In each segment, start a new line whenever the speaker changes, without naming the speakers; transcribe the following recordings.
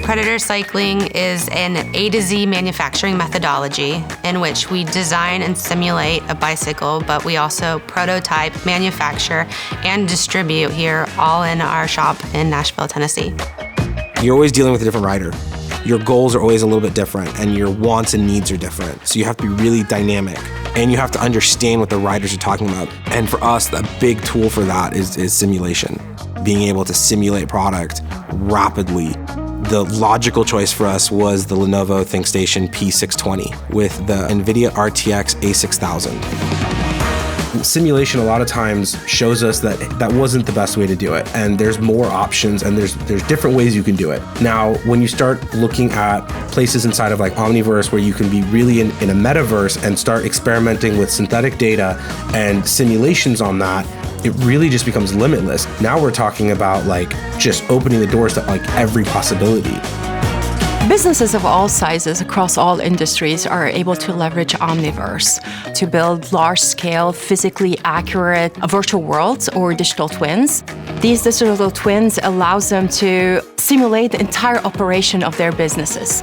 Predator cycling is an A to Z manufacturing methodology in which we design and simulate a bicycle, but we also prototype, manufacture, and distribute here, all in our shop in Nashville, Tennessee.
You're always dealing with a different rider. Your goals are always a little bit different, and your wants and needs are different. So you have to be really dynamic, and you have to understand what the riders are talking about. And for us, a big tool for that is simulation. Being able to simulate product rapidly. The logical choice for us was the Lenovo ThinkStation P620 with the NVIDIA RTX A6000. Simulation a lot of times shows us that that wasn't the best way to do it, and there's more options, and there's different ways you can do it. Now, when you start looking at places inside of like Omniverse where you can be really in a metaverse and start experimenting with synthetic data and simulations on that, it really just becomes limitless. Now we're talking about like just opening the doors to like every possibility.
Businesses of all sizes across all industries are able to leverage Omniverse to build large-scale, physically accurate virtual worlds or digital twins. These digital twins allows them to simulate the entire operation of their businesses.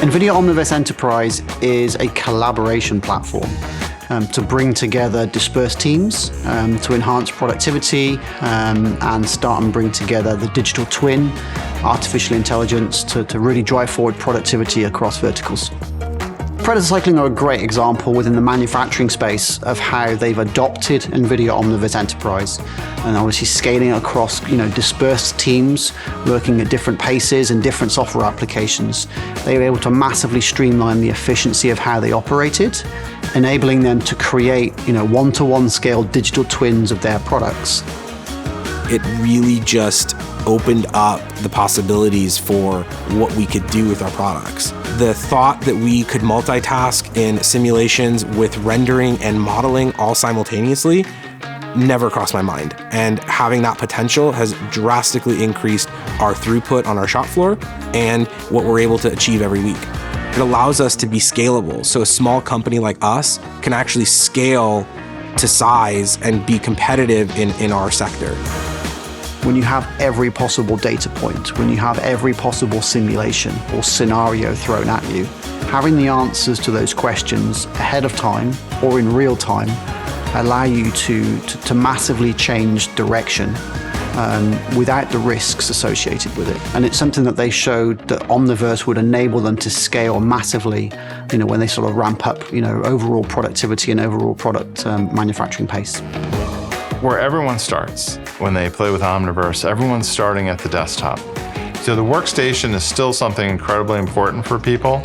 NVIDIA Omniverse Enterprise is a collaboration platform to bring together dispersed teams, to enhance productivity, and start and bring together the digital twin, artificial intelligence to really drive forward productivity across verticals. Predator Cycling are a great example within the manufacturing space of how they've adopted NVIDIA Omniverse Enterprise and obviously scaling across dispersed teams working at different paces and different software applications. They were able to massively streamline the efficiency of how they operated, enabling them to create one-to-one scale digital twins of their products.
It really just opened up the possibilities for what we could do with our products. The thought that we could multitask in simulations with rendering and modeling all simultaneously never crossed my mind. And having that potential has drastically increased our throughput on our shop floor and what we're able to achieve every week. It allows us to be scalable. So a small company like us can actually scale to size and be competitive in our sector.
When you have every possible data point, when you have every possible simulation or scenario thrown at you, having the answers to those questions ahead of time or in real time allow you to massively change direction without the risks associated with it. And it's something that they showed that Omniverse would enable them to scale massively, when they sort of ramp up, overall productivity and overall product manufacturing pace.
Where everyone starts when they play with Omniverse, everyone's starting at the desktop. So the workstation is still something incredibly important for people,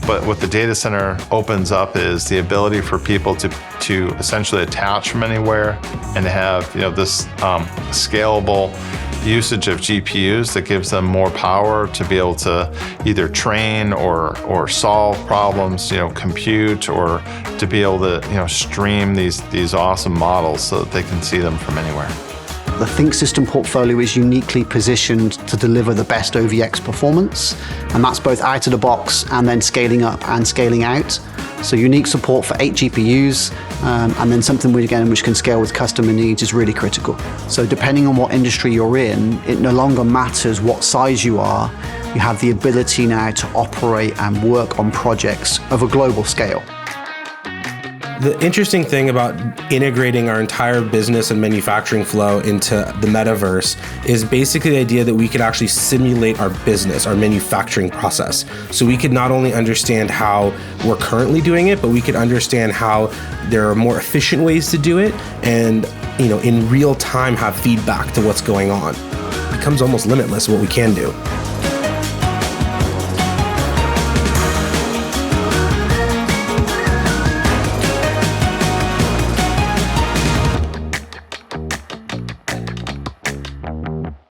but what the data center opens up is the ability for people to essentially attach from anywhere and to have this scalable usage of GPUs that gives them more power to be able to either train or solve problems, compute, or to be able to stream these awesome models so that they can see them from anywhere.
The ThinkSystem portfolio is uniquely positioned to deliver the best OVX performance, and that's both out of the box and then scaling up and scaling out. So unique support for 8 GPUs, and then something which can scale with customer needs is really critical. So depending on what industry you're in, it no longer matters what size you are. You have the ability now to operate and work on projects of a global scale.
The interesting thing about integrating our entire business and manufacturing flow into the metaverse is basically the idea that we could actually simulate our business, our manufacturing process. So we could not only understand how we're currently doing it, but we could understand how there are more efficient ways to do it and, in real time have feedback to what's going on. It becomes almost limitless what we can do.